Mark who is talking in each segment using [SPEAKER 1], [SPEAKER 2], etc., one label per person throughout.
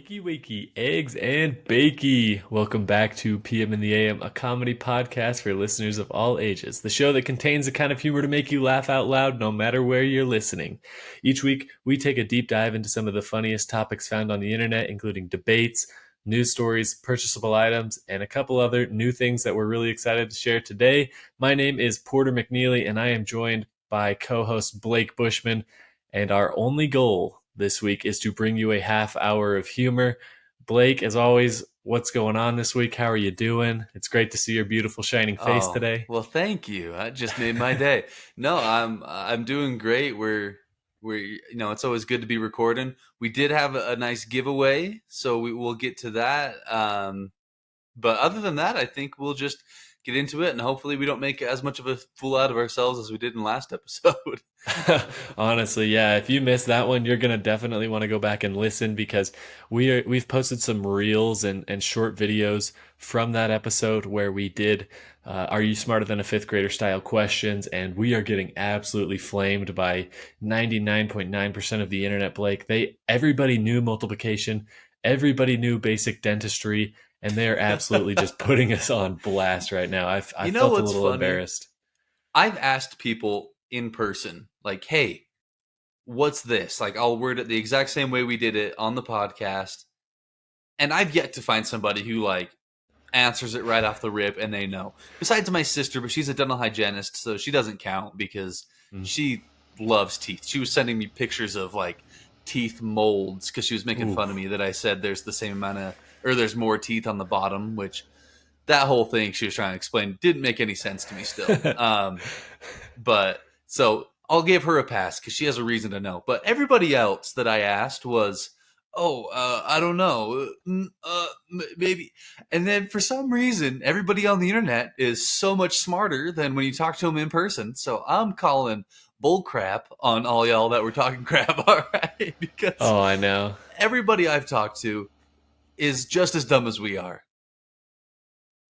[SPEAKER 1] Wakey, wakey, eggs and bakey. Welcome back to PM in the AM, a comedy podcast for listeners of all ages. The show that contains the kind of humor to make you laugh out loud no matter where you're listening. Each week, we take a deep dive into some of the funniest topics found on the internet, including debates, news stories, purchasable items, and a couple other new things that we're really excited to share today. My name is Porter McNeely, and I am joined by co-host Blake Bushman. And our only goal this week is to bring you a half hour of humor. Blake, as always, what's going on this week? How are you doing? It's great to see your beautiful shining face
[SPEAKER 2] Oh,
[SPEAKER 1] today.
[SPEAKER 2] well, thank you. That just made my day. No, I'm doing great. We're it's always good to be recording. We did have a nice giveaway, so we will get to that. But other than that, I think we'll just get into it, and hopefully we don't make as much of a fool out of ourselves as we did in last episode.
[SPEAKER 1] Honestly, yeah, if you missed that one, you're gonna definitely want to go back and listen because we've posted some reels and short videos from that episode where we did Are You Smarter Than a Fifth Grader style questions, and we are getting absolutely flamed by 99.9% of the internet, Blake. Everybody knew multiplication, everybody knew basic dentistry, and they are absolutely just putting us on blast right now. I
[SPEAKER 2] You know
[SPEAKER 1] felt a
[SPEAKER 2] what's
[SPEAKER 1] little
[SPEAKER 2] funny?
[SPEAKER 1] embarrassed.
[SPEAKER 2] I've asked people in person, like, "Hey, what's this?" Like, I'll word it the exact same way we did it on the podcast, and I've yet to find somebody who answers it right off the rip and they know. Besides my sister, but she's a dental hygienist, so she doesn't count because
[SPEAKER 1] Mm.
[SPEAKER 2] she loves teeth. She was sending me pictures of teeth molds because she was making
[SPEAKER 1] Ooh.
[SPEAKER 2] fun of me that I said there's the same amount of or there's more teeth on the bottom, which that whole thing she was trying to explain didn't make any sense to me still. But so I'll give her a pass because she has a reason to know. But everybody else that I asked was, "Oh, I don't know, maybe." And then for some reason, everybody on the internet is so much smarter than when you talk to them in person. So I'm calling bull crap on all y'all that were talking crap, all right? Because
[SPEAKER 1] Oh, I know.
[SPEAKER 2] everybody I've talked to is just as dumb as we are.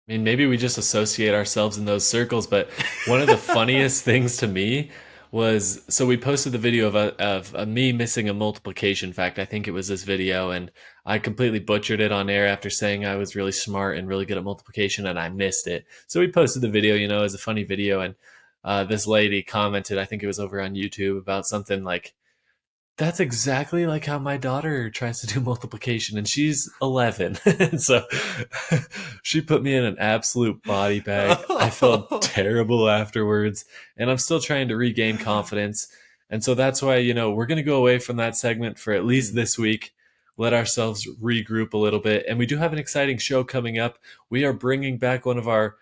[SPEAKER 1] I mean, maybe we just associate ourselves in those circles, but one of the funniest things to me was so we posted the video of me missing a multiplication fact. I think it was this video, and I completely butchered it on air after saying I was really smart and really good at multiplication, and I missed it. So we posted the video, as a funny video, and this lady commented, I think it was over on YouTube, about something like, that's exactly like how my daughter tries to do multiplication, and she's 11. And so she put me in an absolute body bag. I felt terrible afterwards, and I'm still trying to regain confidence. And so that's why, we're going to go away from that segment for at least this week, let ourselves regroup a little bit. And we do have an exciting show coming up. We are bringing back one of our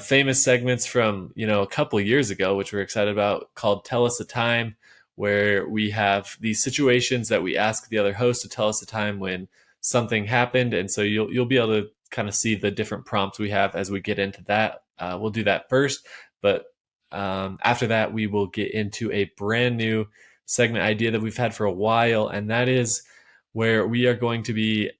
[SPEAKER 1] famous segments from, a couple years ago, which we're excited about, called Tell Us a Time, where we have these situations that we ask the other host to tell us a time when something happened, and so you'll be able to kind of see the different prompts we have as we get into that. We'll do that first, but after that, we will get into a brand new segment idea that we've had for a while, and that is where we are going to be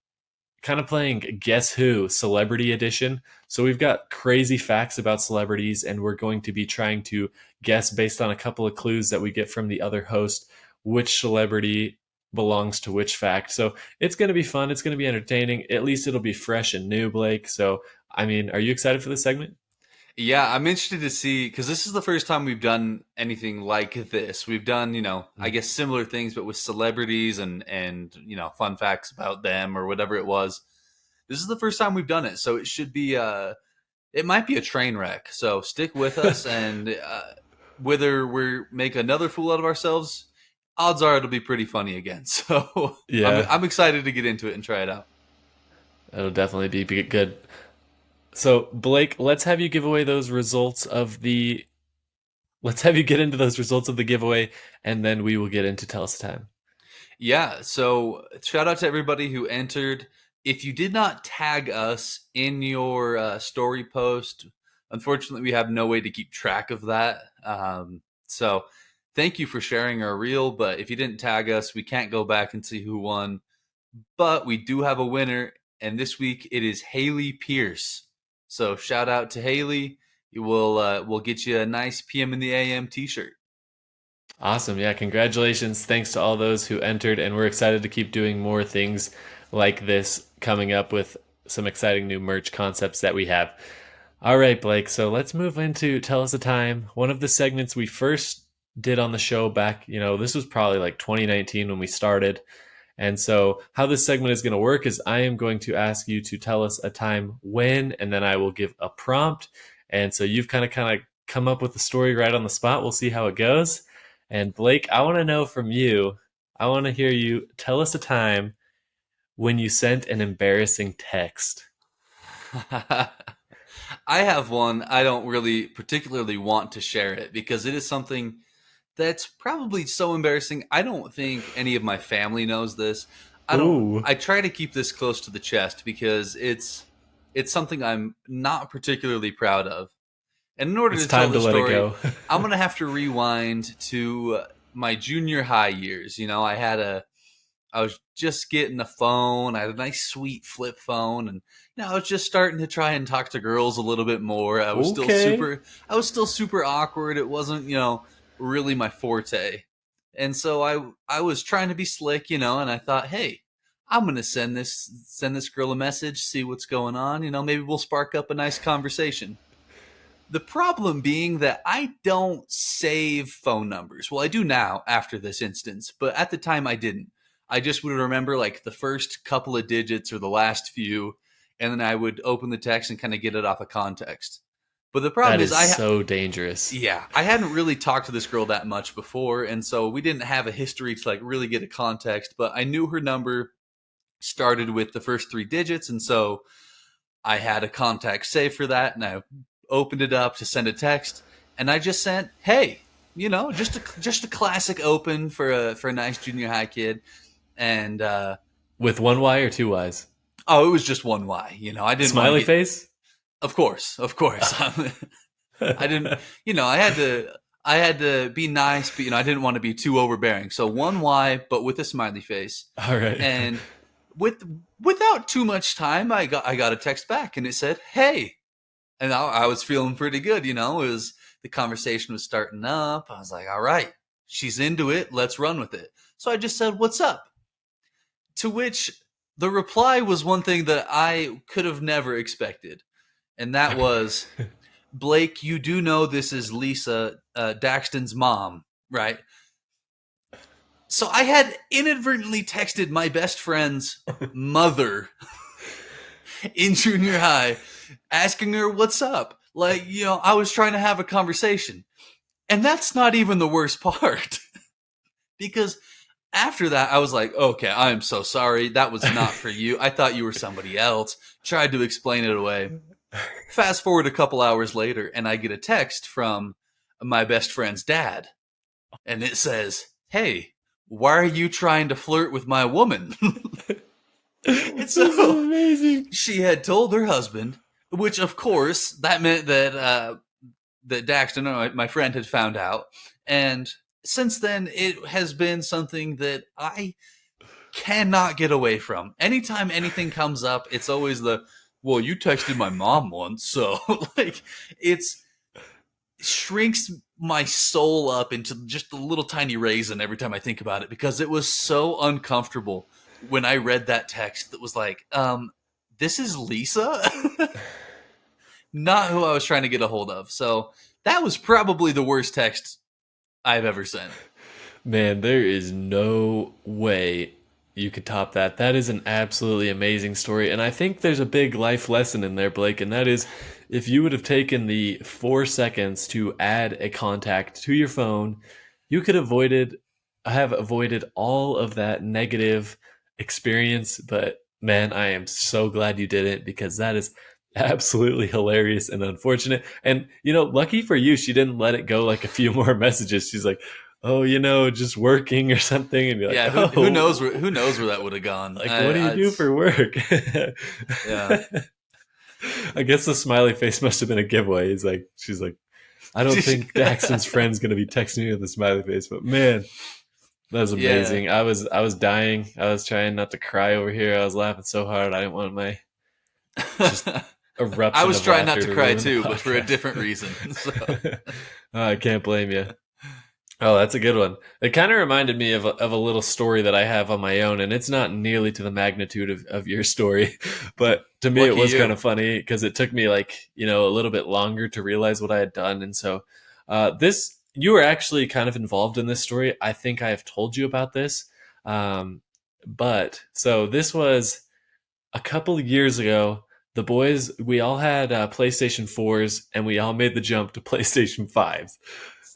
[SPEAKER 1] kind of playing Guess Who Celebrity Edition. So we've got crazy facts about celebrities, and we're going to be trying to guess based on a couple of clues that we get from the other host which celebrity belongs to which fact. So it's going to be fun. It's going to be entertaining. At least it'll be fresh and new, Blake. So, I mean, are you excited for this segment?
[SPEAKER 2] Yeah, I'm interested to see because this is the first time we've done anything like this. We've done, I
[SPEAKER 1] Mm.
[SPEAKER 2] guess similar things, but with celebrities and fun facts about them or whatever it was. This is the first time we've done it, so it should be it might be a train wreck. So stick with us, and whether we make another fool out of ourselves, odds are it'll be pretty funny again. So I'm
[SPEAKER 1] Yeah,
[SPEAKER 2] I'm excited to get into it and try it out.
[SPEAKER 1] it'll definitely be good. So, Blake, let's have you give away those results of the. Let's have you get into those results of the giveaway, and then we will get into Tell Us the Time.
[SPEAKER 2] Yeah, so shout out to everybody who entered. If you did not tag us in your story post, unfortunately, we have no way to keep track of that. So thank you for sharing our reel, but if you didn't tag us, we can't go back and see who won. But we do have a winner, and this week it is Haley Pierce. So shout out to Haley. We'll get you a nice PM in the AM T-shirt.
[SPEAKER 1] Awesome. Yeah, congratulations. Thanks to all those who entered, and we're excited to keep doing more things like this coming up with some exciting new merch concepts that we have. All right, Blake. So let's move into Tell Us a Time. One of the segments we first did on the show back, this was probably like 2019 when we started. And so, how this segment is going to work is I am going to ask you to tell us a time when, and then I will give a prompt. And so, you've kind of come up with the story right on the spot. We'll see how it goes. And Blake, I want to know from you, I want to hear you tell us a time when you sent an embarrassing text.
[SPEAKER 2] I have one. I don't really particularly want to share it because it is something that's probably so embarrassing. I don't think any of my family knows this. I don't.
[SPEAKER 1] Ooh,
[SPEAKER 2] I try to keep this close to the chest because it's something I'm not particularly proud of. And in order
[SPEAKER 1] it's
[SPEAKER 2] to tell
[SPEAKER 1] time to
[SPEAKER 2] this
[SPEAKER 1] let it
[SPEAKER 2] story,
[SPEAKER 1] go.
[SPEAKER 2] I'm gonna have to rewind to my junior high years. I was just getting a phone. I had a nice, sweet flip phone, and I was just starting to try and talk to girls a little bit more.
[SPEAKER 1] Okay.
[SPEAKER 2] I was still super awkward. It wasn't, really my forte, and so I was trying to be slick, and I thought, hey, I'm gonna send this girl a message, see what's going on. Maybe we'll spark up a nice conversation. The problem being that I don't save phone numbers. Well, I do now after this instance, but at the time I didn't. I just would remember like the first couple of digits or the last few, and then I would open the text and kind of get it off of context. But the problem
[SPEAKER 1] That
[SPEAKER 2] is,
[SPEAKER 1] is so dangerous.
[SPEAKER 2] yeah, I hadn't really talked to this girl that much before, and so we didn't have a history to like really get a context. But I knew her number started with the first three digits, and so I had a contact saved for that, and I opened it up to send a text, and I just sent, "Hey," just a classic open for a nice junior high kid, and
[SPEAKER 1] With one Y or two Ys?
[SPEAKER 2] oh, it was just one Y. I didn't want to
[SPEAKER 1] Smiley
[SPEAKER 2] get,
[SPEAKER 1] face?
[SPEAKER 2] of course, I didn't, I had to be nice, but I didn't want to be too overbearing, so one Y, but with a smiley face,
[SPEAKER 1] All right.
[SPEAKER 2] and with without too much time, I got a text back, and it said, "Hey." And I was feeling pretty good, It was the conversation was starting up. I was like, all right, she's into it. Let's run with it. So I just said, "What's up?" To which the reply was one thing that I could have never expected, and that was, "Blake, you do know this is Lisa, Daxton's mom, right?" So I had inadvertently texted my best friend's mother in junior high, asking her what's up. Like, I was trying to have a conversation. And that's not even the worst part. Because after that, I was like, okay, I'm so sorry. That was not for you. I thought you were somebody else. Tried to explain it away. Fast forward a couple hours later, and I get a text from my best friend's dad. And it says, "Hey, why are you trying to flirt with my woman?" And
[SPEAKER 1] This is
[SPEAKER 2] so
[SPEAKER 1] amazing.
[SPEAKER 2] she had told her husband, which of course that meant that that Daxton, my friend, had found out, and since then it has been something that I cannot get away from. Anytime anything comes up, it's always well, you texted my mom once, so like it's shrinks my soul up into just a little tiny raisin every time I think about it because it was so uncomfortable when I read that text that was like, this is Lisa? Not who I was trying to get a hold of. So that was probably the worst text I've ever sent.
[SPEAKER 1] Man, there is no way you could top that. That is an absolutely amazing story. And I think there's a big life lesson in there, Blake, and that is if you would have taken the 4 seconds to add a contact to your phone, you could have avoided all of that negative experience. But man, I am so glad you did it because that is absolutely hilarious and unfortunate. And lucky for you, she didn't let it go like a few more messages. She's like, "Oh, just working or something," and you're like,
[SPEAKER 2] Yeah, who knows
[SPEAKER 1] "Oh,
[SPEAKER 2] who knows where that would have gone.
[SPEAKER 1] like what do you do
[SPEAKER 2] It's
[SPEAKER 1] for work?"
[SPEAKER 2] yeah.
[SPEAKER 1] I guess the smiley face must have been a giveaway. She's like, "I don't think Daxton's friend's gonna be texting me with a smiley face," but man, that was
[SPEAKER 2] Yeah.
[SPEAKER 1] amazing. I was dying. I was trying not to cry over here. I was laughing so hard. I didn't want my just
[SPEAKER 2] I
[SPEAKER 1] eruption
[SPEAKER 2] was
[SPEAKER 1] of
[SPEAKER 2] trying not
[SPEAKER 1] laughter
[SPEAKER 2] to
[SPEAKER 1] to
[SPEAKER 2] cry
[SPEAKER 1] ruin the
[SPEAKER 2] too, but for a
[SPEAKER 1] podcast.
[SPEAKER 2] different reason. So
[SPEAKER 1] I can't blame you. Oh, that's a good one. It kind of reminded me of a little story that I have on my own, and it's not nearly to the magnitude of your story, but to me it
[SPEAKER 2] Lucky
[SPEAKER 1] was kind
[SPEAKER 2] you.
[SPEAKER 1] of funny because it took me like, a little bit longer to realize what I had done. And so, this, you were actually kind of involved in this story. I think I have told you about this. But so this was a couple of years ago. The boys, we all had PlayStation 4s, and we all made the jump to PlayStation 5s.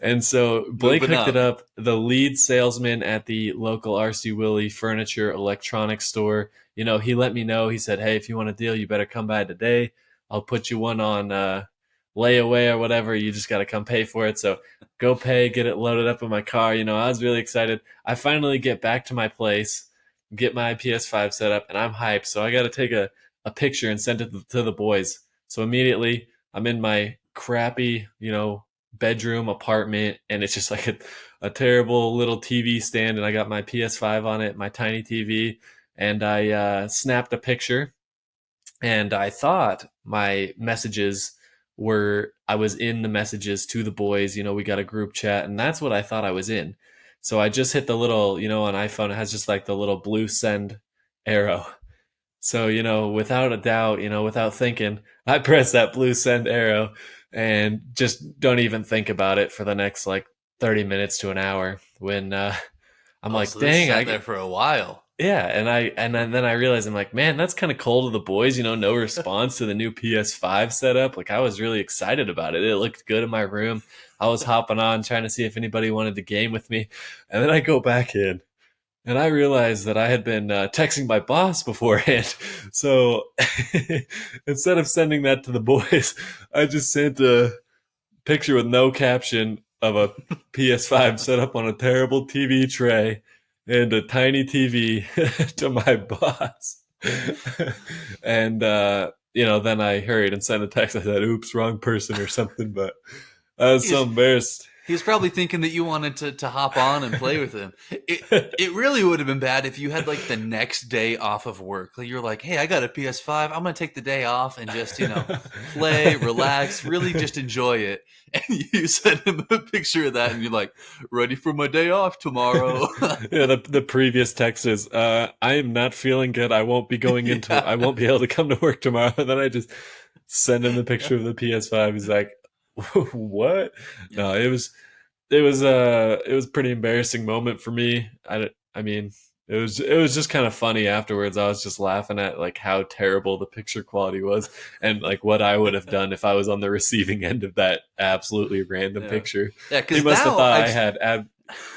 [SPEAKER 1] And so Blake
[SPEAKER 2] Moving
[SPEAKER 1] hooked it
[SPEAKER 2] up.
[SPEAKER 1] up. The lead salesman at the local RC Willie furniture electronics store, he let me know. He said, "Hey, if you want a deal, you better come by today. I'll put you one on layaway or whatever. You just got to come pay for it." So go pay, get it loaded up in my car. I was really excited. I finally get back to my place, get my PS5 set up, and I'm hyped. So I got to take a picture and send it to the boys. So immediately I'm in my crappy, bedroom apartment, and it's just like a terrible little TV stand, and I got my PS5 on it, my tiny TV, and I snapped a picture, and I thought my messages were, I was in the messages to the boys. We got a group chat, and that's what I thought I was in. So I just hit the little, on iPhone, it has just like the little blue send arrow. So, without a doubt, without thinking, I press that blue send arrow and just don't even think about it for the next like 30 minutes to an hour when I'm
[SPEAKER 2] Oh,
[SPEAKER 1] like,
[SPEAKER 2] so this
[SPEAKER 1] dang,
[SPEAKER 2] sat there for a while.
[SPEAKER 1] yeah. And then I realized, I'm like, man, that's kind of cold of the boys, no response to the new PS5 setup. Like, I was really excited about it. It looked good in my room. I was hopping on trying to see if anybody wanted to game with me. And then I go back in and I realized that I had been texting my boss beforehand. So instead of sending that to the boys, I just sent a picture with no caption of a PS5 set up on a terrible TV tray and a tiny TV to my boss. And, then I hurried and sent a text. I said, "Oops, wrong person," or something. But I was so
[SPEAKER 2] He's
[SPEAKER 1] embarrassed.
[SPEAKER 2] he was probably thinking that you wanted to hop on and play with him. It really would have been bad if you had like the next day off of work. Like you're like, hey, I got a PS5. I'm gonna take the day off and just play, relax, really just enjoy it. And you send him a picture of that, and you're like, ready for my day off tomorrow.
[SPEAKER 1] Yeah, the previous text is, "I am not feeling good. I
[SPEAKER 2] Yeah,
[SPEAKER 1] won't be able to come to work tomorrow." And then I just send him the picture of the PS5. He's like, "What?"
[SPEAKER 2] yeah.
[SPEAKER 1] No, it was a pretty embarrassing moment for me. I mean, it was just kind of funny afterwards. I was just laughing at like how terrible the picture quality was, and like what I would have done if I was on the receiving end of that absolutely random
[SPEAKER 2] Yeah,
[SPEAKER 1] picture.
[SPEAKER 2] yeah.
[SPEAKER 1] He
[SPEAKER 2] Because
[SPEAKER 1] must have
[SPEAKER 2] now
[SPEAKER 1] thought
[SPEAKER 2] I
[SPEAKER 1] I
[SPEAKER 2] just
[SPEAKER 1] had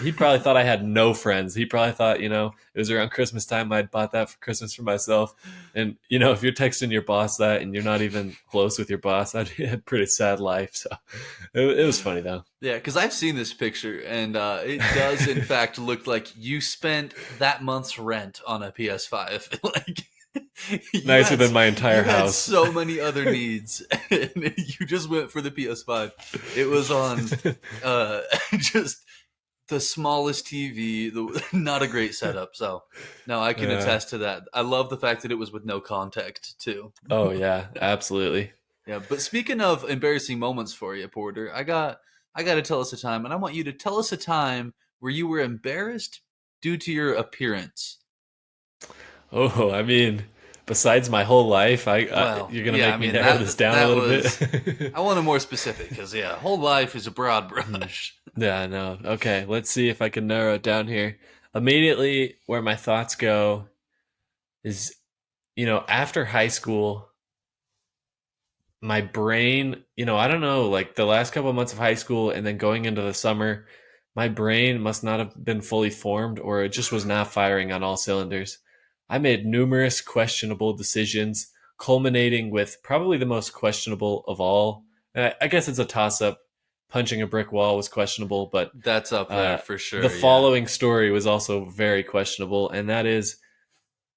[SPEAKER 1] he probably thought I had no friends. He probably thought, it was around Christmas time. I'd bought that for Christmas for myself. And, if you're texting your boss that and you're not even close with your boss, that'd be a pretty sad life. So it was funny though.
[SPEAKER 2] yeah, because I've seen this picture, and it does in fact look like you spent that month's rent on a PS5. Like you
[SPEAKER 1] Nicer
[SPEAKER 2] had
[SPEAKER 1] than my entire
[SPEAKER 2] you had
[SPEAKER 1] house.
[SPEAKER 2] so many other needs, and you just went for the PS5. It was on uh, just the smallest TV, not a great setup. So no, I can
[SPEAKER 1] uh,
[SPEAKER 2] attest to that. I love the fact that it was with no contact too.
[SPEAKER 1] oh, yeah, absolutely.
[SPEAKER 2] Yeah, but speaking of embarrassing moments for you, Porter, I got to tell us a time, and I want you to tell us a time where you were embarrassed due to your appearance.
[SPEAKER 1] Oh, I mean, besides my whole life,
[SPEAKER 2] Well,
[SPEAKER 1] you're going to
[SPEAKER 2] yeah, I
[SPEAKER 1] make me
[SPEAKER 2] mean
[SPEAKER 1] narrow this
[SPEAKER 2] that
[SPEAKER 1] down a
[SPEAKER 2] that
[SPEAKER 1] little
[SPEAKER 2] was.
[SPEAKER 1] bit.
[SPEAKER 2] I want a more specific because yeah, whole life is a broad
[SPEAKER 1] Hmm.
[SPEAKER 2] brush.
[SPEAKER 1] Yeah, no. Okay, let's see if I can narrow it down here. Immediately, where my thoughts go is, after high school, my brain, I don't know, like the last couple of months of high school and then going into the summer, my brain must not have been fully formed, or it just was not firing on all cylinders. I made numerous questionable decisions, culminating with probably the most questionable of all. I guess it's a toss up. Punching a brick wall was questionable, but
[SPEAKER 2] That's up there for
[SPEAKER 1] the
[SPEAKER 2] sure. Yeah,
[SPEAKER 1] following story was also very questionable, and that is,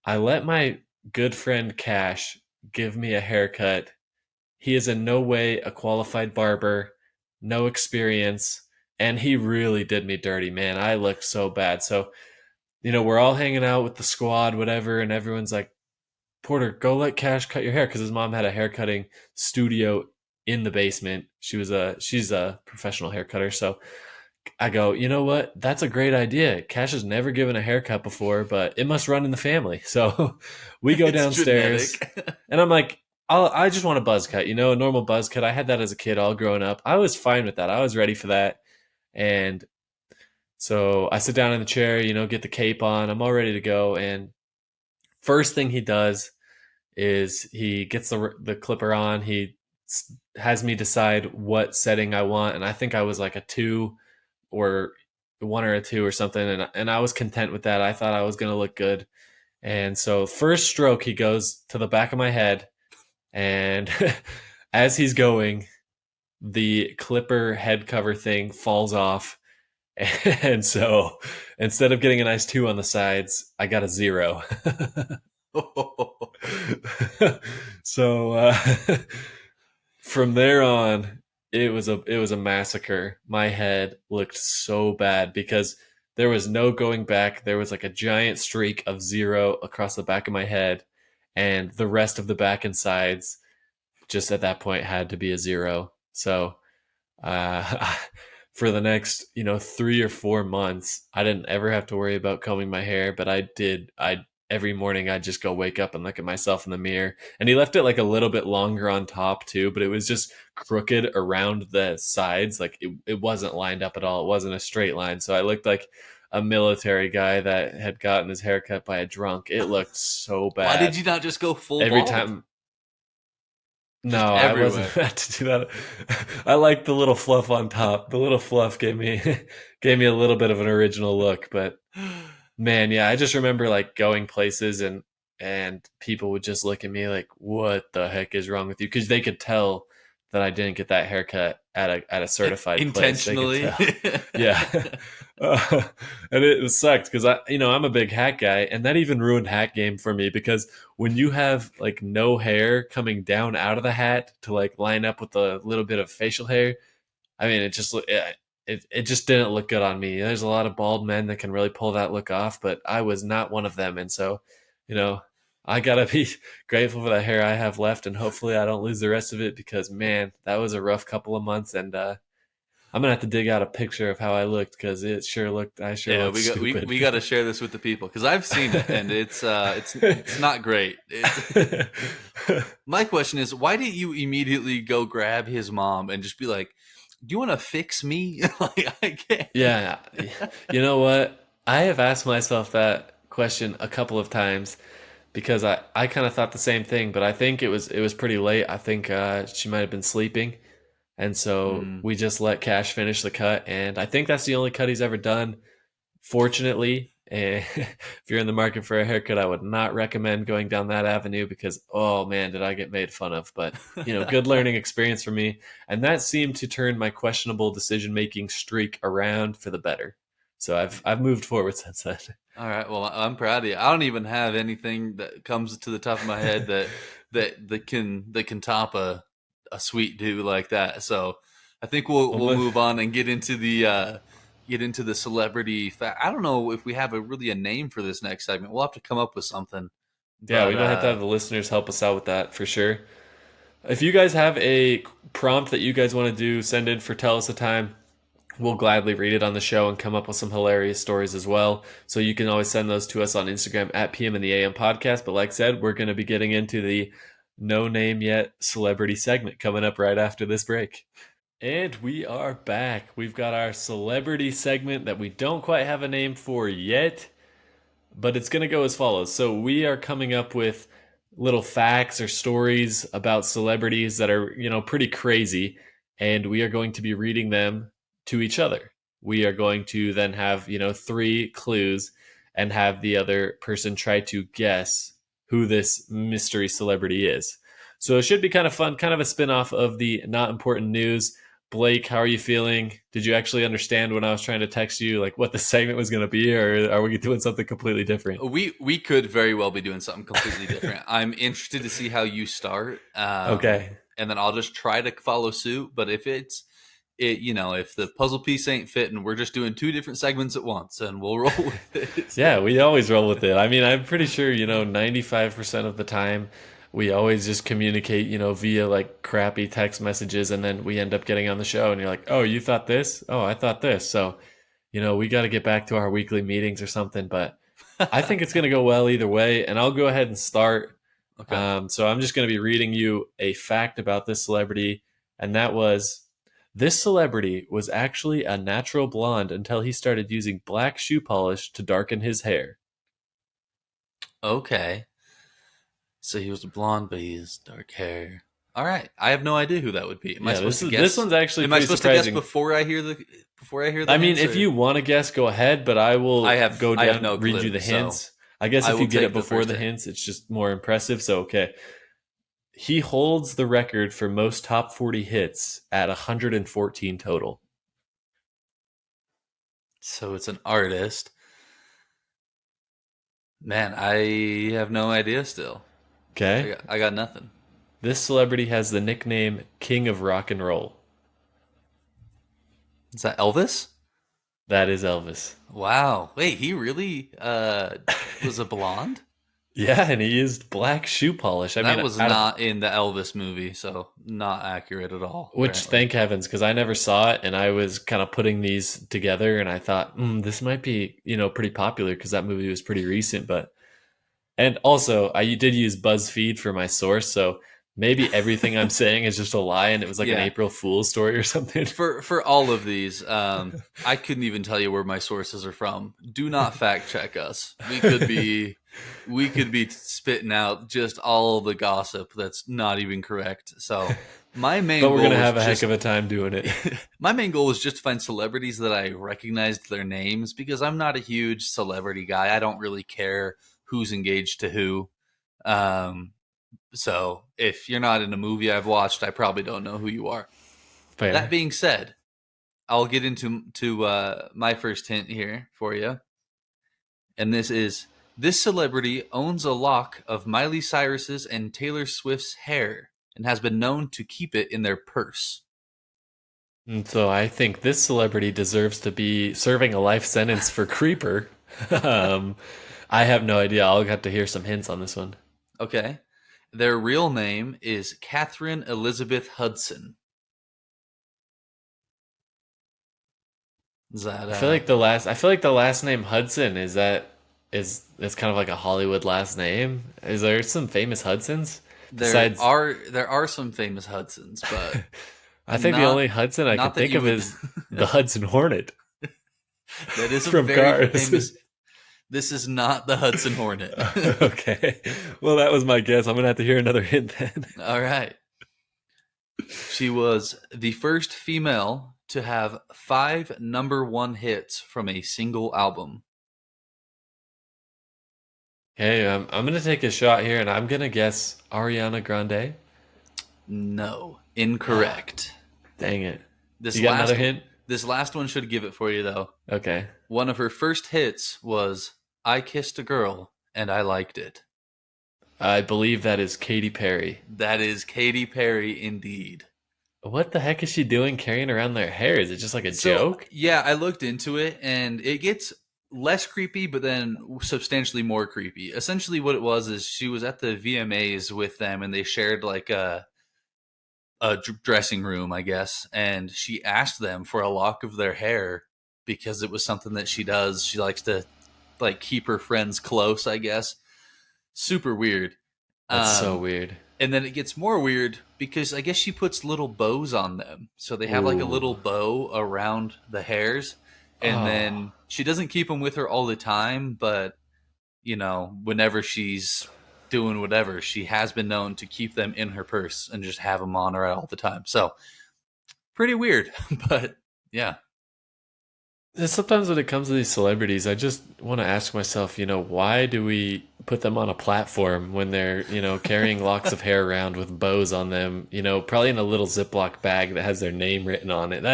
[SPEAKER 1] I let my good friend Cash give me a haircut. He is in no way a qualified barber, no experience, and he really did me dirty, man. I looked so bad. So, we're all hanging out with the squad, whatever, and everyone's like, "Porter, go let Cash cut your hair," because his mom had a hair cutting studio in the basement. She's a professional hair cutter. So I go, you know what? That's a great idea. Cash has never given a haircut before, but it must run in the family. So we go
[SPEAKER 2] It's
[SPEAKER 1] downstairs,
[SPEAKER 2] genetic.
[SPEAKER 1] and I'm like, I just want a buzz cut, a normal buzz cut. I had that as a kid, all growing up. I was fine with that. I was ready for that. And so I sit down in the chair, get the cape on. I'm all ready to go. And first thing he does is he gets the clipper on. He has me decide what setting I want, and I think I was like a 2 or 1 or a 2 or something, and I was content with that. I thought I was going to look good. And so first stroke he goes to the back of my head, and as he's going, the clipper head cover thing falls off. And so instead of getting a nice 2 on the sides, I got a 0. So from there on, it was a massacre. My head looked so bad because there was no going back. There was like a giant streak of 0 across the back of my head, and the rest of the back and sides just at that point had to be a 0. So uh, for the next 3 or 4 months, I didn't ever have to worry about combing my hair, but I did. I Every morning I'd just go wake up and look at myself in the mirror. And he left it like a little bit longer on top too, but it was just crooked around the sides. Like it wasn't lined up at all. It wasn't a straight line. So I looked like a military guy that had gotten his hair cut by a drunk. It looked so
[SPEAKER 2] Why did
[SPEAKER 1] bad.
[SPEAKER 2] you not just go full
[SPEAKER 1] Every
[SPEAKER 2] bald?
[SPEAKER 1] time
[SPEAKER 2] Just
[SPEAKER 1] no, I wasn't
[SPEAKER 2] everywhere.
[SPEAKER 1] about to do that. I like the little fluff on top. The little fluff gave me gave me a little bit of an original look, but man, yeah, I just remember like going places and people would just look at me like, "What the heck is wrong with you?" Because they could tell that I didn't get that haircut at a certified place. They could
[SPEAKER 2] Intentionally.
[SPEAKER 1] tell. Yeah. Uh, and it sucked because I'm a big hat guy, and that even ruined hat game for me because when you have like no hair coming down out of the hat to like line up with a little bit of facial hair, I mean, it just didn't look good on me. There's a lot of bald men that can really pull that look off, but I was not one of them, and so you know I gotta be grateful for the hair I have left, and hopefully I don't lose the rest of it because man, that was a rough couple of months, and I'm gonna have to dig out a picture of how I looked because I sure
[SPEAKER 2] Yeah,
[SPEAKER 1] looked
[SPEAKER 2] we got we,
[SPEAKER 1] stupid.
[SPEAKER 2] we got to share this with the people because I've seen it and it's not great. My question is, why didn't you immediately go grab his mom and just be like, "Do you want to fix me?" Like I can't.
[SPEAKER 1] Yeah, you know what? I have asked myself that question a couple of times because I kind of thought the same thing, but I think it was pretty late. I think she might have been sleeping, and so
[SPEAKER 2] Mm.
[SPEAKER 1] we just let Cash finish the cut, and I think that's the only cut he's ever done. Fortunately, if you're in the market for a haircut, I would not recommend going down that avenue because, oh man, did I get made fun of. But, good learning experience for me. And that seemed to turn my questionable decision making streak around for the better. So I've moved forward since then.
[SPEAKER 2] All right. Well, I'm proud of you. I don't even have anything that comes to the top of my head that can top a sweet do like that. So I think we'll
[SPEAKER 1] Well,
[SPEAKER 2] move on and get into the celebrity fact. I don't know if we have a name for this next segment. We'll have to come up with something.
[SPEAKER 1] yeah,
[SPEAKER 2] But
[SPEAKER 1] we might have to have the listeners help us out with that for sure. If you guys have a prompt that you guys want to do, send in for Tell Us a Time. We'll gladly read it on the show and come up with some hilarious stories as well. So you can always send those to us on Instagram at PM and the AM podcast. But like I said, we're going to be getting into the no name yet celebrity segment coming up right after this break. And we are back. We've got our celebrity segment that we don't quite have a name for yet, but it's going to go as follows. So we are coming up with little facts or stories about celebrities that are, pretty crazy, and we are going to be reading them to each other. We are going to then have, 3 clues and have the other person try to guess who this mystery celebrity is. So it should be kind of fun, kind of a spin-off of the not important news. Blake, how are you feeling? Did you actually understand when I was trying to text you like what the segment was going to be, or are we doing something completely different?
[SPEAKER 2] we could very well be doing something completely different. I'm interested to see how you start,
[SPEAKER 1] Okay.
[SPEAKER 2] and then I'll just try to follow suit. But if the puzzle piece ain't fitting, we're just doing two different segments at once, and we'll roll with it.
[SPEAKER 1] Yeah, we always roll with it. I mean, I'm pretty sure, 95% of the time we always just communicate, via like crappy text messages, and then we end up getting on the show, and you're like, oh, you thought this? Oh, I thought this. So, we got to get back to our weekly meetings or something. But I think it's going to go well either way, and I'll go ahead and start.
[SPEAKER 2] Okay.
[SPEAKER 1] So I'm just going to be reading you a fact about this celebrity, and that was this celebrity was actually a natural blonde until he started using black shoe polish to darken his hair.
[SPEAKER 2] Okay. So he was a blonde, but he has dark hair. All right. I have no idea who that would be. Am I
[SPEAKER 1] Yeah,
[SPEAKER 2] supposed
[SPEAKER 1] this
[SPEAKER 2] to
[SPEAKER 1] is this
[SPEAKER 2] guess?
[SPEAKER 1] one's actually
[SPEAKER 2] Am I
[SPEAKER 1] pretty
[SPEAKER 2] supposed to guess
[SPEAKER 1] surprising.
[SPEAKER 2] before I hear the
[SPEAKER 1] I mean,
[SPEAKER 2] hints,
[SPEAKER 1] if
[SPEAKER 2] or
[SPEAKER 1] you want to guess, go ahead, but I
[SPEAKER 2] I
[SPEAKER 1] will
[SPEAKER 2] have
[SPEAKER 1] go
[SPEAKER 2] I have
[SPEAKER 1] down,
[SPEAKER 2] no
[SPEAKER 1] read you
[SPEAKER 2] clue.
[SPEAKER 1] the
[SPEAKER 2] So
[SPEAKER 1] hints. I guess
[SPEAKER 2] I
[SPEAKER 1] if
[SPEAKER 2] will
[SPEAKER 1] you get
[SPEAKER 2] take
[SPEAKER 1] it
[SPEAKER 2] the
[SPEAKER 1] before
[SPEAKER 2] first
[SPEAKER 1] the
[SPEAKER 2] hint.
[SPEAKER 1] hints, it's just more impressive. So, okay. He holds the record for most top 40 hits at 114 total.
[SPEAKER 2] So it's an artist. Man, I have no idea still. I
[SPEAKER 1] Okay?
[SPEAKER 2] got I got nothing.
[SPEAKER 1] This celebrity has the nickname King of Rock and Roll.
[SPEAKER 2] Is that Elvis?
[SPEAKER 1] That is Elvis.
[SPEAKER 2] Wow. Wait, he really was a blonde?
[SPEAKER 1] Yeah, and he used black shoe polish. I
[SPEAKER 2] That
[SPEAKER 1] mean,
[SPEAKER 2] was
[SPEAKER 1] out of
[SPEAKER 2] not in the Elvis movie, so not accurate at all,
[SPEAKER 1] which,
[SPEAKER 2] apparently.
[SPEAKER 1] thank heavens, because I never saw it, and I was kind of putting these together, and I thought, this might be, pretty popular because that movie was pretty recent. But and also, I did use BuzzFeed for my source, so maybe everything I'm saying is just a lie, and it was like an
[SPEAKER 2] Yeah.
[SPEAKER 1] April Fool's story or something.
[SPEAKER 2] For all of these, I couldn't even tell you where my sources are from. Do not fact check us. We could be spitting out just all the gossip that's not even correct. So my
[SPEAKER 1] But
[SPEAKER 2] main
[SPEAKER 1] we're
[SPEAKER 2] goal
[SPEAKER 1] gonna
[SPEAKER 2] was
[SPEAKER 1] have a heck
[SPEAKER 2] just
[SPEAKER 1] of a time doing it.
[SPEAKER 2] my main goal was just to find celebrities that I recognized their names, because I'm not a huge celebrity guy. I don't really care who's engaged to who. Um, so if you're not in a movie I've watched, I probably don't know who you are. That
[SPEAKER 1] Fair.
[SPEAKER 2] being said, I'll get into my first hint here for you, and this celebrity owns a lock of Miley Cyrus's and Taylor Swift's hair and has been known to keep it in their purse.
[SPEAKER 1] And so I think this celebrity deserves to be serving a life sentence for creeper. um, I have no idea. I'll have to hear some hints on this one.
[SPEAKER 2] Okay, their real name is Catherine Elizabeth Hudson. Is that
[SPEAKER 1] I feel like the last name Hudson is it's kind of like a Hollywood last name. Is there some famous Hudsons
[SPEAKER 2] there
[SPEAKER 1] besides?
[SPEAKER 2] are there are some famous Hudsons, but
[SPEAKER 1] I think the
[SPEAKER 2] not
[SPEAKER 1] only Hudson I
[SPEAKER 2] not
[SPEAKER 1] could
[SPEAKER 2] that
[SPEAKER 1] think
[SPEAKER 2] you
[SPEAKER 1] of
[SPEAKER 2] would.
[SPEAKER 1] is the Hudson Hornet
[SPEAKER 2] That is a
[SPEAKER 1] from
[SPEAKER 2] very
[SPEAKER 1] Cars.
[SPEAKER 2] famous. This is not the Hudson Hornet.
[SPEAKER 1] Okay, well that was my guess. I'm gonna have to hear another hint then.
[SPEAKER 2] All right. She was the first female to have 5 number 1 hits from a single album.
[SPEAKER 1] Hey, I'm gonna take a shot here, and I'm gonna guess Ariana Grande.
[SPEAKER 2] No, incorrect.
[SPEAKER 1] Dang it!
[SPEAKER 2] This
[SPEAKER 1] You got another
[SPEAKER 2] last
[SPEAKER 1] hint?
[SPEAKER 2] this last one should give it for you though.
[SPEAKER 1] Okay.
[SPEAKER 2] One of her first hits was "I Kissed a Girl and I Liked It."
[SPEAKER 1] I believe that is Katy Perry.
[SPEAKER 2] That is Katy Perry indeed.
[SPEAKER 1] What the heck is she doing carrying around their hair? Is it just like a
[SPEAKER 2] So
[SPEAKER 1] joke?
[SPEAKER 2] yeah, I looked into it and it gets less creepy, but then substantially more creepy. Essentially, what it was is she was at the VMAs with them, and they shared like a dressing room, I guess. And she asked them for a lock of their hair because it was something that she does. She likes to like keep her friends close, I guess. Super weird.
[SPEAKER 1] That's so
[SPEAKER 2] Um,
[SPEAKER 1] weird.
[SPEAKER 2] and then it gets more weird because I guess she puts little bows on them. So they have like a
[SPEAKER 1] Ooh.
[SPEAKER 2] little bow around the hairs. And
[SPEAKER 1] Oh.
[SPEAKER 2] then she doesn't keep them with her all the time, but whenever she's doing whatever, she has been known to keep them in her purse and just have them on her all the time. So pretty weird, but yeah.
[SPEAKER 1] Sometimes when it comes to these celebrities, I just want to ask myself, why do we put them on a platform when they're, carrying locks of hair around with bows on them, probably in a little Ziploc bag that has their name written on it.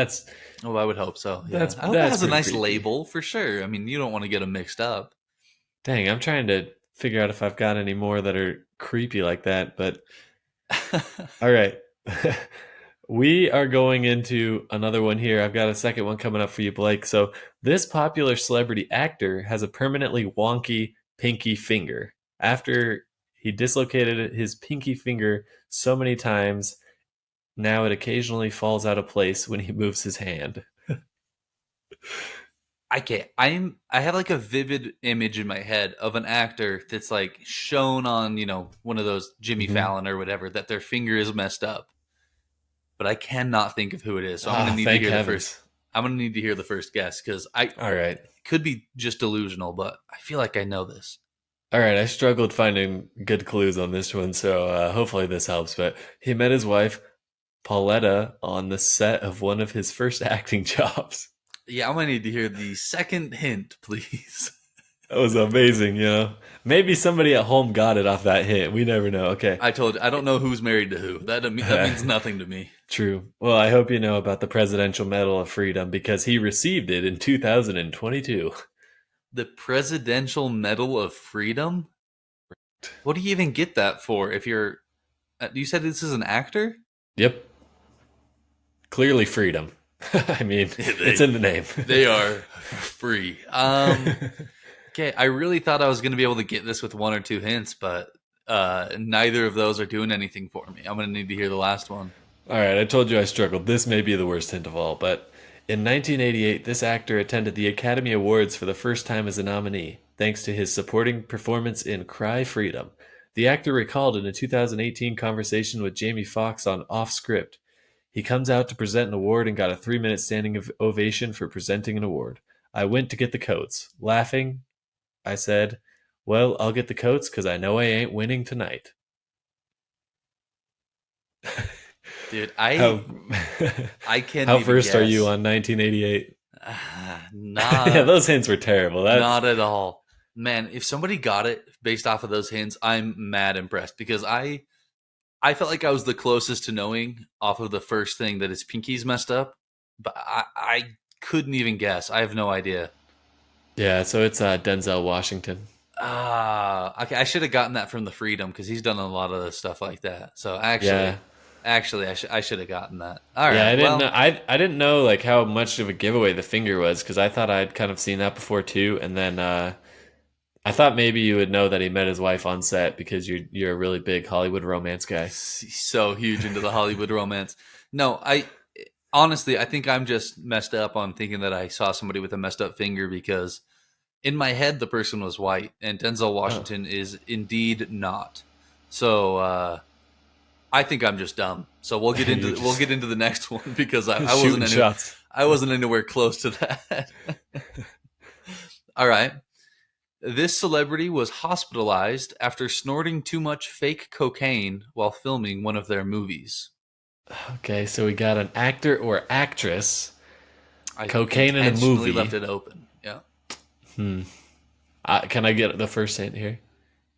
[SPEAKER 2] Oh, I would hope so. Yeah,
[SPEAKER 1] That's
[SPEAKER 2] I hope it
[SPEAKER 1] that's
[SPEAKER 2] has a
[SPEAKER 1] pretty
[SPEAKER 2] nice
[SPEAKER 1] creepy.
[SPEAKER 2] label for sure. I mean, you don't want to get them mixed up.
[SPEAKER 1] Dang, I'm trying to figure out if I've got any more that are creepy like that, but all right. We are going into another one here. I've got a second one coming up for you, Blake. So, this popular celebrity actor has a permanently wonky pinky finger. After He dislocated his pinky finger so many times, now it occasionally falls out of place when he moves his hand.
[SPEAKER 2] I can't. I have like a vivid image in my head of an actor that's like shown on, one of those Jimmy
[SPEAKER 1] Mm-hmm.
[SPEAKER 2] Fallon or whatever, that their finger is messed up. But I cannot think of who it is. So I'm gonna
[SPEAKER 1] Ah,
[SPEAKER 2] need to
[SPEAKER 1] thank
[SPEAKER 2] hear the first
[SPEAKER 1] heavens.
[SPEAKER 2] I'm gonna need to hear the first guess because I
[SPEAKER 1] All right.
[SPEAKER 2] it could be just delusional, but I feel like I know this.
[SPEAKER 1] All right, I struggled finding good clues on this one, so hopefully this helps. But he met his wife, Pauletta, on the set of one of his first acting jobs.
[SPEAKER 2] Yeah, I'm gonna need to hear the second hint, please.
[SPEAKER 1] That was amazing, you know? Maybe somebody at home got it off that hint. We never know. Okay.
[SPEAKER 2] I told you, I don't know who's married to who. That means nothing to me.
[SPEAKER 1] True. Well, I hope you know about the Presidential Medal of Freedom because he received it in 2022.
[SPEAKER 2] The Presidential Medal of Freedom? What do you even get that for? If you're, you said this is an actor.
[SPEAKER 1] Yep. Clearly freedom. I mean, it's
[SPEAKER 2] they
[SPEAKER 1] in the name.
[SPEAKER 2] they are free. Okay, I really thought I was going to be able to get this with one or two hints, but neither of those are doing anything for me. I'm going to need to hear the last one.
[SPEAKER 1] All right, I told you I struggled. This may be the worst hint of all, but in 1988, this actor attended the Academy Awards for the first time as a nominee, thanks to his supporting performance in Cry Freedom. The actor recalled in a 2018 conversation with Jamie Foxx on Off Script. He comes out to present an award and got a 3 minute standing ovation for presenting an award. I went to get the coats. Laughing, I said, well, I'll get the coats because I know I ain't winning tonight.
[SPEAKER 2] Dude,
[SPEAKER 1] How
[SPEAKER 2] I can't
[SPEAKER 1] how
[SPEAKER 2] even
[SPEAKER 1] versed are you
[SPEAKER 2] guess.
[SPEAKER 1] on 1988? Yeah,
[SPEAKER 2] Not
[SPEAKER 1] those hints were terrible. That's
[SPEAKER 2] not at all. Man, if somebody got it based off of those hints, I'm mad impressed because I felt like I was the closest to knowing off of the first thing that his pinky's messed up, but I couldn't even guess. I have no idea.
[SPEAKER 1] yeah. So it's Denzel Washington.
[SPEAKER 2] Okay. I should have gotten that from the Freedom because he's done a lot of stuff like that. So
[SPEAKER 1] Yeah,
[SPEAKER 2] actually, I should have gotten that. All
[SPEAKER 1] yeah.
[SPEAKER 2] right.
[SPEAKER 1] I didn't know.
[SPEAKER 2] Well,
[SPEAKER 1] I didn't know like how much of a giveaway the finger was because I thought I'd kind of seen that before too, and then I thought maybe you would know that he met his wife on set because you're a really big Hollywood romance guy.
[SPEAKER 2] he's so huge into the Hollywood romance. No, I honestly, I think I'm just messed up on thinking that I saw somebody with a messed up finger because in my head the person was white and Denzel
[SPEAKER 1] Oh,
[SPEAKER 2] Washington is indeed not. So I think I'm just dumb. So
[SPEAKER 1] you're
[SPEAKER 2] we'll
[SPEAKER 1] just
[SPEAKER 2] get into the next one because
[SPEAKER 1] shooting shots.
[SPEAKER 2] I wasn't anywhere close to that. All right. This celebrity was hospitalized after snorting too much fake cocaine while filming one of their movies.
[SPEAKER 1] Okay, so we got an actor or actress,
[SPEAKER 2] I
[SPEAKER 1] cocaine in a
[SPEAKER 2] intentionally left
[SPEAKER 1] movie.
[SPEAKER 2] it open. Yeah.
[SPEAKER 1] Hmm. Can I get the first hint here?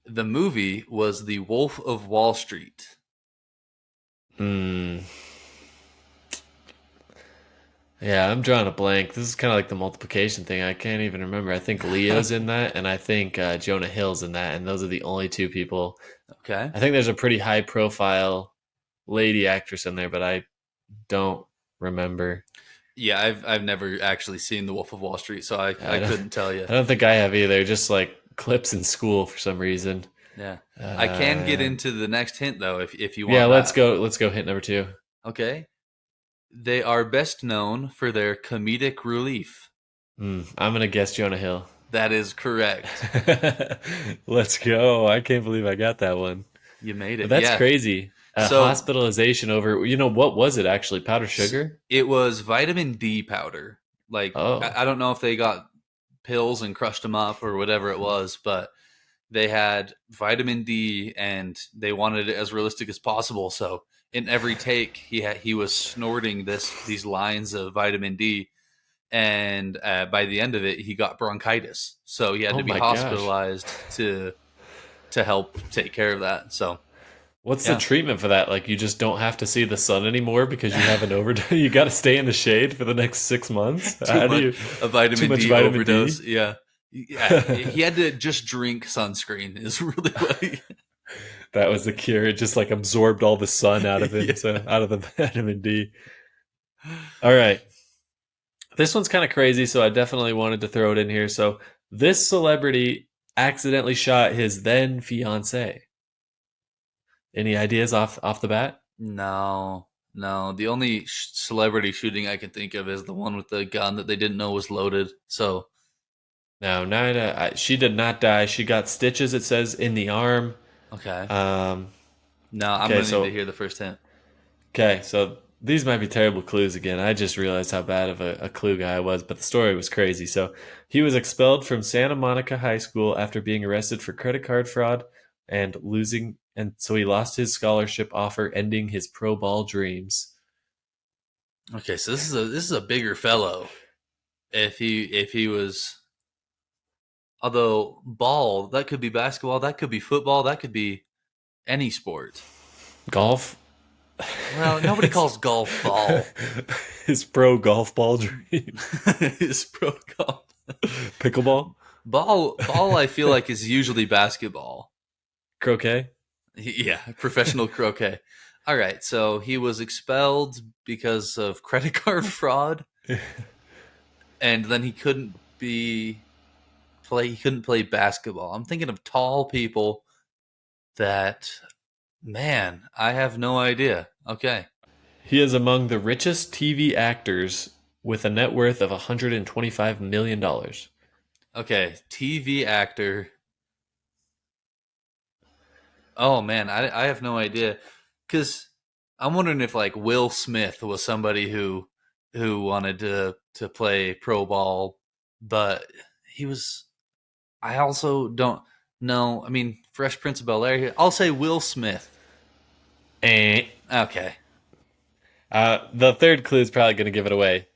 [SPEAKER 2] The movie was The Wolf of Wall Street.
[SPEAKER 1] Hmm. Yeah, I'm drawing a blank. This is kind of like the multiplication thing. I can't even remember. I think Leo's in that, and I think Jonah Hill's in that, and those are the only two people.
[SPEAKER 2] Okay.
[SPEAKER 1] I think there's a pretty high profile lady actress in there, but I don't remember.
[SPEAKER 2] Yeah, I've never actually seen The Wolf of Wall Street, so I
[SPEAKER 1] I don't.
[SPEAKER 2] couldn't tell you.
[SPEAKER 1] I don't think I have either. Just like clips in school for some reason.
[SPEAKER 2] Yeah. I can get
[SPEAKER 1] Uh,
[SPEAKER 2] into the next hint though if you
[SPEAKER 1] yeah,
[SPEAKER 2] want
[SPEAKER 1] let's
[SPEAKER 2] that.
[SPEAKER 1] go. Let's go. Hint number two.
[SPEAKER 2] Okay. They are best known for their comedic relief.
[SPEAKER 1] I'm gonna guess Jonah Hill.
[SPEAKER 2] That is correct.
[SPEAKER 1] Let's go. I can't believe I got that one.
[SPEAKER 2] You made
[SPEAKER 1] But
[SPEAKER 2] it.
[SPEAKER 1] that's
[SPEAKER 2] Yeah.
[SPEAKER 1] crazy.
[SPEAKER 2] So
[SPEAKER 1] Hospitalization over, what was it actually? Powder sugar?
[SPEAKER 2] it was vitamin D powder. Like
[SPEAKER 1] Oh,
[SPEAKER 2] I don't know if they got pills and crushed them up or whatever it was, but they had vitamin D and they wanted it as realistic as possible. So in every take, he was snorting these lines of vitamin D, and by the end of it, he got bronchitis. So he had
[SPEAKER 1] oh
[SPEAKER 2] to be
[SPEAKER 1] my gosh.
[SPEAKER 2] hospitalized to help take care of that. So
[SPEAKER 1] What's the
[SPEAKER 2] yeah,
[SPEAKER 1] treatment for that? Like, you just don't have to see the sun anymore because you have an overdose. You got to stay in the shade for the next 6 months.
[SPEAKER 2] too
[SPEAKER 1] How do
[SPEAKER 2] much
[SPEAKER 1] you?
[SPEAKER 2] a
[SPEAKER 1] Too
[SPEAKER 2] vitamin
[SPEAKER 1] much
[SPEAKER 2] D
[SPEAKER 1] vitamin
[SPEAKER 2] overdose.
[SPEAKER 1] D?
[SPEAKER 2] Yeah. Yeah, he had to just drink sunscreen. Is really what he.
[SPEAKER 1] That was the cure. It just like absorbed all the sun out of him, so
[SPEAKER 2] Yeah.
[SPEAKER 1] out of the vitamin D. All right. This one's kind of crazy, so I definitely wanted to throw it in here. So, this celebrity accidentally shot his then fiance. Any ideas off the bat?
[SPEAKER 2] No, no. The only celebrity shooting I can think of is the one with the gun that they didn't know was loaded. So,
[SPEAKER 1] No, Nina. She did not die. She got stitches. It says in the arm.
[SPEAKER 2] okay.
[SPEAKER 1] Um,
[SPEAKER 2] No, I'm
[SPEAKER 1] okay,
[SPEAKER 2] gonna need to
[SPEAKER 1] so
[SPEAKER 2] hear the first hint.
[SPEAKER 1] so these might be terrible clues again. I just realized how bad of a clue guy I was, but the story was crazy. So he was expelled from Santa Monica High School after being arrested for credit card fraud and losing, and so he lost his scholarship offer, ending his pro ball dreams.
[SPEAKER 2] Okay, so this is a bigger fellow. If he was, although ball, that could be basketball, that could be football, that could be any sport.
[SPEAKER 1] Golf.
[SPEAKER 2] Well, nobody
[SPEAKER 1] his,
[SPEAKER 2] calls golf ball.
[SPEAKER 1] his pro golf ball dreams.
[SPEAKER 2] It's pro golf.
[SPEAKER 1] Pickleball,
[SPEAKER 2] Ball, I feel like is usually basketball.
[SPEAKER 1] croquet.
[SPEAKER 2] Yeah, professional croquet. All right, so he was expelled because of credit card fraud, and then he couldn't play basketball. I'm thinking of tall people that, man, I have no idea. Okay.
[SPEAKER 1] He is among the richest TV actors with a net worth of $125 million. dollars.
[SPEAKER 2] Okay, TV actor. Oh man, I have no idea, because I'm wondering if like Will Smith was somebody who wanted to play pro ball, but he was. I also don't know. I mean, Fresh Prince of Bel Air. I'll say Will Smith.
[SPEAKER 1] Eh.
[SPEAKER 2] Okay,
[SPEAKER 1] The third clue is probably going to give it away.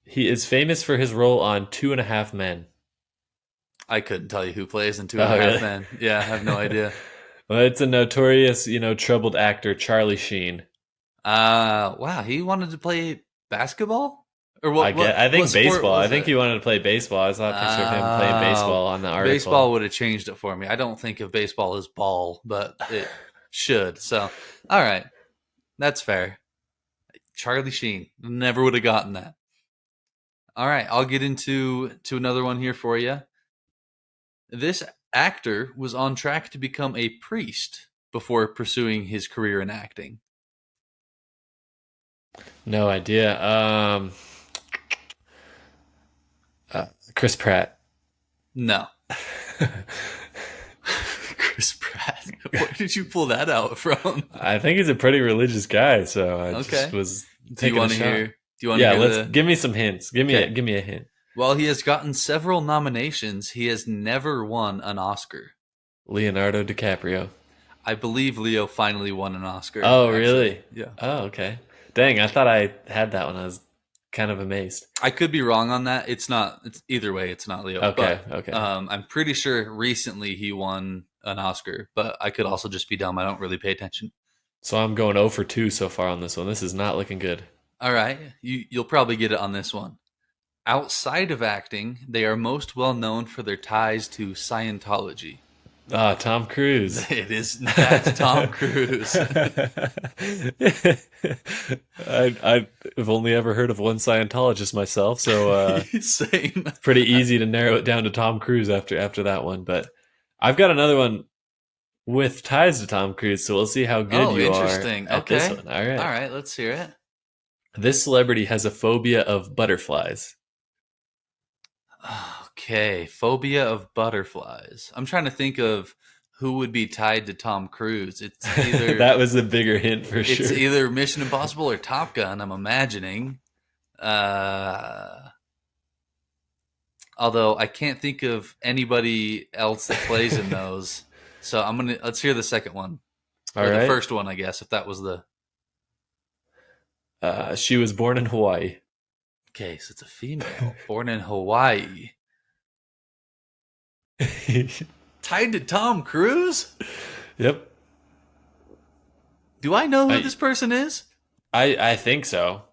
[SPEAKER 1] He is famous for his role on Two and a Half Men.
[SPEAKER 2] I couldn't tell you who plays in Two and a
[SPEAKER 1] Oh,
[SPEAKER 2] Half
[SPEAKER 1] really?
[SPEAKER 2] Men. Yeah, I have no idea.
[SPEAKER 1] Well, it's a notorious, troubled actor, Charlie Sheen.
[SPEAKER 2] Wow, he wanted to play basketball, or
[SPEAKER 1] I
[SPEAKER 2] what?
[SPEAKER 1] get.
[SPEAKER 2] What
[SPEAKER 1] I
[SPEAKER 2] what
[SPEAKER 1] think
[SPEAKER 2] sport
[SPEAKER 1] baseball. I
[SPEAKER 2] was
[SPEAKER 1] think
[SPEAKER 2] it?
[SPEAKER 1] he wanted to play baseball. I saw a picture of him playing baseball on the
[SPEAKER 2] Baseball
[SPEAKER 1] article.
[SPEAKER 2] would have changed it for me. I don't think of baseball as ball, but it should. So, all right, that's fair. Charlie Sheen never would have gotten that. All right, I'll get into another one here for you. This actor was on track to become a priest before pursuing his career in acting.
[SPEAKER 1] No idea. Uh, Chris Pratt.
[SPEAKER 2] No, Chris Pratt. Where did you pull that out from?
[SPEAKER 1] I think he's a pretty religious guy, so I just
[SPEAKER 2] Okay.
[SPEAKER 1] was
[SPEAKER 2] Do you
[SPEAKER 1] taking a
[SPEAKER 2] want to
[SPEAKER 1] shot.
[SPEAKER 2] hear? Do you want to
[SPEAKER 1] Yeah,
[SPEAKER 2] hear
[SPEAKER 1] let's
[SPEAKER 2] the?
[SPEAKER 1] give me some hints.
[SPEAKER 2] Okay.
[SPEAKER 1] Give me a hint.
[SPEAKER 2] While he has gotten several nominations, he has never won an Oscar.
[SPEAKER 1] Leonardo DiCaprio.
[SPEAKER 2] I believe Leo finally won an Oscar,
[SPEAKER 1] Oh,
[SPEAKER 2] actually.
[SPEAKER 1] really?
[SPEAKER 2] Yeah.
[SPEAKER 1] Oh, okay. Dang, I thought I had that one. I was kind of amazed.
[SPEAKER 2] I could be wrong on that. It's not, it's either way, it's not Leo.
[SPEAKER 1] Okay,
[SPEAKER 2] But
[SPEAKER 1] okay.
[SPEAKER 2] I'm pretty sure recently he won an Oscar, but I could also just be dumb. I don't really pay attention.
[SPEAKER 1] So I'm going 0 for 2 so far on this one. This is not looking good.
[SPEAKER 2] All right. You'll probably get it on this one. Outside of acting, they are most well known for their ties to Scientology.
[SPEAKER 1] Ah, Tom Cruise.
[SPEAKER 2] It is, in fact, Tom Cruise.
[SPEAKER 1] I've only ever heard of one Scientologist myself, so
[SPEAKER 2] Same.
[SPEAKER 1] pretty easy to narrow it down to Tom Cruise after that one. But I've got another one with ties to Tom Cruise, so we'll see how good
[SPEAKER 2] Oh,
[SPEAKER 1] you are
[SPEAKER 2] interesting.
[SPEAKER 1] at this
[SPEAKER 2] Okay.
[SPEAKER 1] one. All
[SPEAKER 2] All
[SPEAKER 1] right.
[SPEAKER 2] right, let's hear it.
[SPEAKER 1] This celebrity has a phobia of butterflies.
[SPEAKER 2] Okay, phobia of butterflies. I'm trying to think of who would be tied to Tom Cruise.
[SPEAKER 1] That was a bigger hint for
[SPEAKER 2] It's
[SPEAKER 1] sure.
[SPEAKER 2] either Mission Impossible or Top Gun, I'm imagining. Uh Although I can't think of anybody else that plays in those. So let's hear the second one.
[SPEAKER 1] All
[SPEAKER 2] Or the
[SPEAKER 1] right.
[SPEAKER 2] first one, I guess, if that was the.
[SPEAKER 1] She was born in Hawaii.
[SPEAKER 2] Okay, so it's a female born in Hawaii. Tied to Tom Cruise?
[SPEAKER 1] Yep.
[SPEAKER 2] Do I know who
[SPEAKER 1] I
[SPEAKER 2] this person is?
[SPEAKER 1] I think so.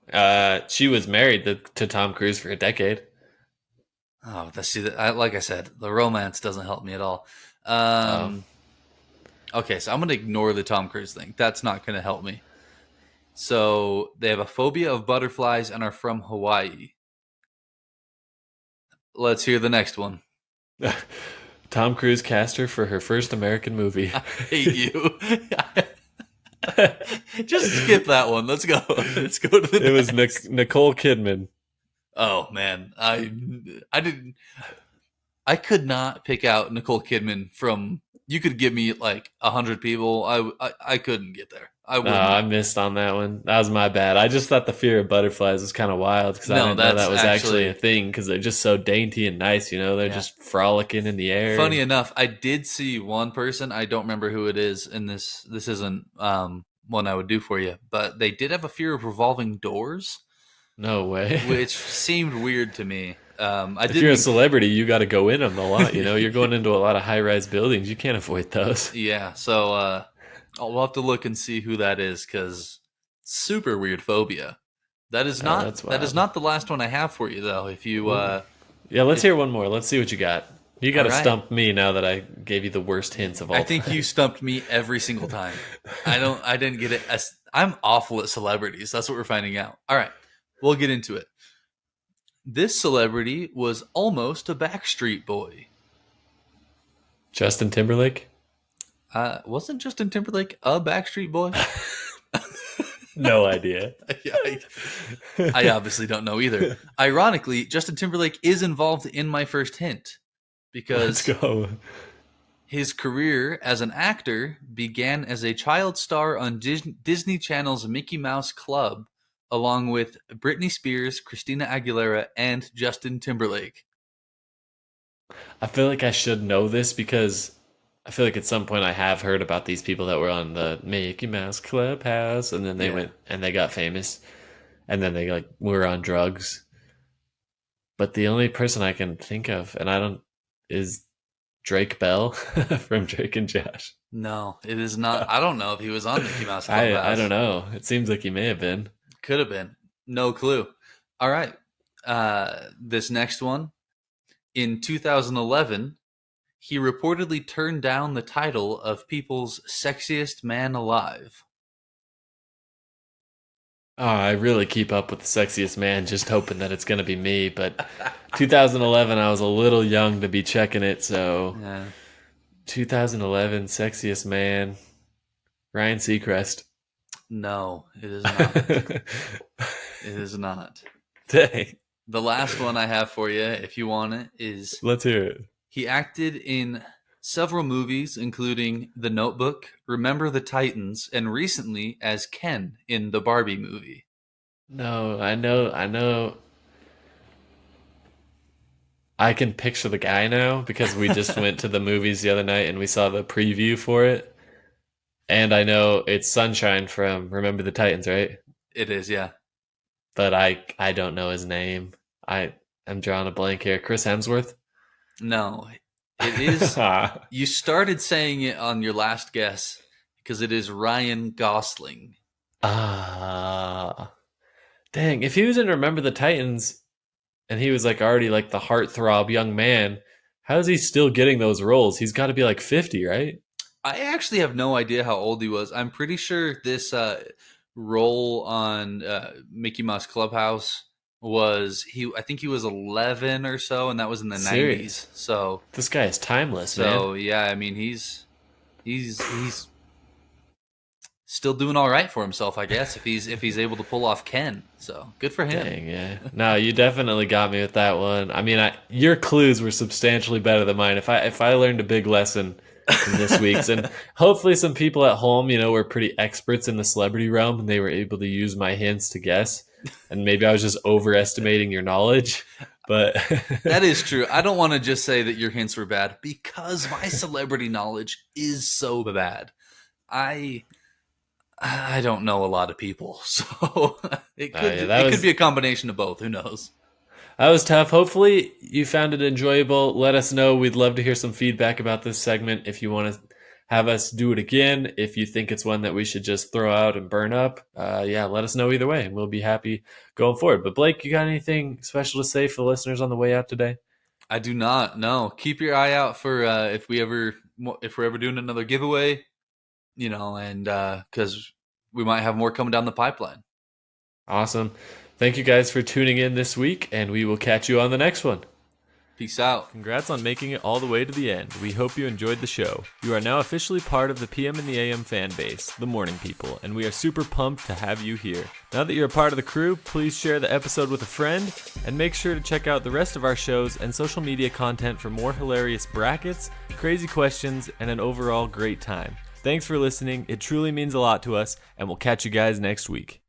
[SPEAKER 1] She was married to Tom Cruise for a decade.
[SPEAKER 2] Oh, like I said, the romance doesn't help me at all.
[SPEAKER 1] Oh,
[SPEAKER 2] Okay, so I'm going to ignore the Tom Cruise thing. That's not going to help me. So they have a phobia of butterflies and are from Hawaii. Let's hear the next one.
[SPEAKER 1] Tom Cruise cast her for her first American movie.
[SPEAKER 2] I hate you. Just skip that one. Let's go. Let's go to
[SPEAKER 1] It
[SPEAKER 2] the
[SPEAKER 1] was
[SPEAKER 2] next.
[SPEAKER 1] Nicole Kidman.
[SPEAKER 2] Oh man, I didn't. I could not pick out Nicole Kidman from. You could give me like 100 people. I couldn't get there. I
[SPEAKER 1] No,
[SPEAKER 2] wouldn't.
[SPEAKER 1] I missed on that one. That was my bad. I just thought the fear of butterflies was kind of wild because I
[SPEAKER 2] No,
[SPEAKER 1] didn't know
[SPEAKER 2] that's
[SPEAKER 1] that was actually a
[SPEAKER 2] actually
[SPEAKER 1] thing because they're just so dainty and nice, They're
[SPEAKER 2] yeah.
[SPEAKER 1] just frolicking in the air.
[SPEAKER 2] Funny
[SPEAKER 1] And
[SPEAKER 2] enough, I did see one person. I don't remember who it is, and this isn't one I would do for you, but they did have a fear of revolving doors,
[SPEAKER 1] no way.
[SPEAKER 2] which seemed weird to me. I
[SPEAKER 1] If you're
[SPEAKER 2] didn't
[SPEAKER 1] a
[SPEAKER 2] inc-
[SPEAKER 1] celebrity, you got to go in them a lot, You're going into a lot of high rise buildings. You can't avoid those.
[SPEAKER 2] Yeah, so we'll have to look and see who that is because super weird phobia.
[SPEAKER 1] Oh, that's
[SPEAKER 2] That is
[SPEAKER 1] wild.
[SPEAKER 2] not the last one I have for you though.
[SPEAKER 1] Ooh. Yeah, let's
[SPEAKER 2] If
[SPEAKER 1] hear one more. Let's see what you got. You got
[SPEAKER 2] all
[SPEAKER 1] to
[SPEAKER 2] right,
[SPEAKER 1] stump me now that I gave you the worst hints of
[SPEAKER 2] I
[SPEAKER 1] all
[SPEAKER 2] think you
[SPEAKER 1] time.
[SPEAKER 2] stumped me every single time. I didn't get it. I'm awful at celebrities. That's what we're finding out. All right, we'll get into it. This celebrity was almost a Backstreet Boy.
[SPEAKER 1] Justin Timberlake?
[SPEAKER 2] Wasn't Justin Timberlake a Backstreet Boy?
[SPEAKER 1] No idea.
[SPEAKER 2] Yeah, I obviously don't know either. Ironically, Justin Timberlake is involved in my first hint
[SPEAKER 1] Let's
[SPEAKER 2] because
[SPEAKER 1] go.
[SPEAKER 2] his career as an actor began as a child star on Disney Channel's Mickey Mouse Club, along with Britney Spears, Christina Aguilera, and Justin Timberlake.
[SPEAKER 1] I feel like I should know this because I feel like at some point I have heard about these people that were on the Mickey Mouse Clubhouse and then they
[SPEAKER 2] Yeah.
[SPEAKER 1] went and they got famous and then they like were on drugs. But the only person I can think of, and I don't, is Drake Bell from Drake and Josh.
[SPEAKER 2] No, it is not. I don't know if he was on Mickey Mouse
[SPEAKER 1] I don't
[SPEAKER 2] Clubhouse.
[SPEAKER 1] know. It seems like he may have been.
[SPEAKER 2] Could have been. No clue. All right. This next one. In 2011, he reportedly turned down the title of People's Sexiest Man Alive.
[SPEAKER 1] Oh, I really keep up with the sexiest man, just hoping that it's going to be me. But 2011, I was a little young to be checking it. So
[SPEAKER 2] Yeah.
[SPEAKER 1] 2011, sexiest man, Ryan Seacrest.
[SPEAKER 2] No, it is not. It is not.
[SPEAKER 1] Dang.
[SPEAKER 2] The last one I have for you, if you want it, is
[SPEAKER 1] Let's hear it.
[SPEAKER 2] he acted in several movies, including The Notebook, Remember the Titans, and recently as Ken in the Barbie movie.
[SPEAKER 1] No, I know. I can picture the guy now because we just went to the movies the other night and we saw the preview for it. And I know it's Sunshine from Remember the Titans, right?
[SPEAKER 2] It is, yeah.
[SPEAKER 1] But I don't know his name. I am drawing a blank here. Chris Hemsworth?
[SPEAKER 2] No, it is. You started saying it on your last guess because it is Ryan Gosling.
[SPEAKER 1] Ah, dang. If he was in Remember the Titans and he was like already like the heartthrob young man, how is he still getting those roles? He's got to be like 50, right?
[SPEAKER 2] I actually have no idea how old he was. I'm pretty sure this role on Mickey Mouse Clubhouse was he. I think he was 11 or so, and that was in the
[SPEAKER 1] Serious.
[SPEAKER 2] 90s. So,
[SPEAKER 1] This guy is timeless, man.
[SPEAKER 2] so yeah. I mean, he's still doing all right for himself, I guess. If he's able to pull off Ken, so good for him.
[SPEAKER 1] Dang, yeah. No, you definitely got me with that one. I mean, your clues were substantially better than mine. If I learned a big lesson from this week's, and hopefully some people at home, were pretty experts in the celebrity realm, and they were able to use my hints to guess. And maybe I was just overestimating your knowledge, but
[SPEAKER 2] That is true. I don't want to just say that your hints were bad because my celebrity knowledge is so bad. I I don't know a lot of people, so
[SPEAKER 1] yeah,
[SPEAKER 2] it could be a combination of both. Who knows?
[SPEAKER 1] that was tough. Hopefully, you found it enjoyable. Let us know. We'd love to hear some feedback about this segment. If you want to have us do it again, if you think it's one that we should just throw out and burn up, yeah, let us know either way, and we'll be happy going forward. But Blake, you got anything special to say for the listeners on the way out today?
[SPEAKER 2] I do not know. Keep your eye out for if we're ever doing another giveaway, and because we might have more coming down the pipeline.
[SPEAKER 1] Awesome. Thank you guys for tuning in this week, and we will catch you on the next one.
[SPEAKER 2] Peace out.
[SPEAKER 1] Congrats on making it all the way to the end. We hope you enjoyed the show. You are now officially part of the PM and the AM fan base, the morning people, and we are super pumped to have you here. Now that you're a part of the crew, please share the episode with a friend, and make sure to check out the rest of our shows and social media content for more hilarious brackets, crazy questions, and an overall great time. Thanks for listening. It truly means a lot to us, and we'll catch you guys next week.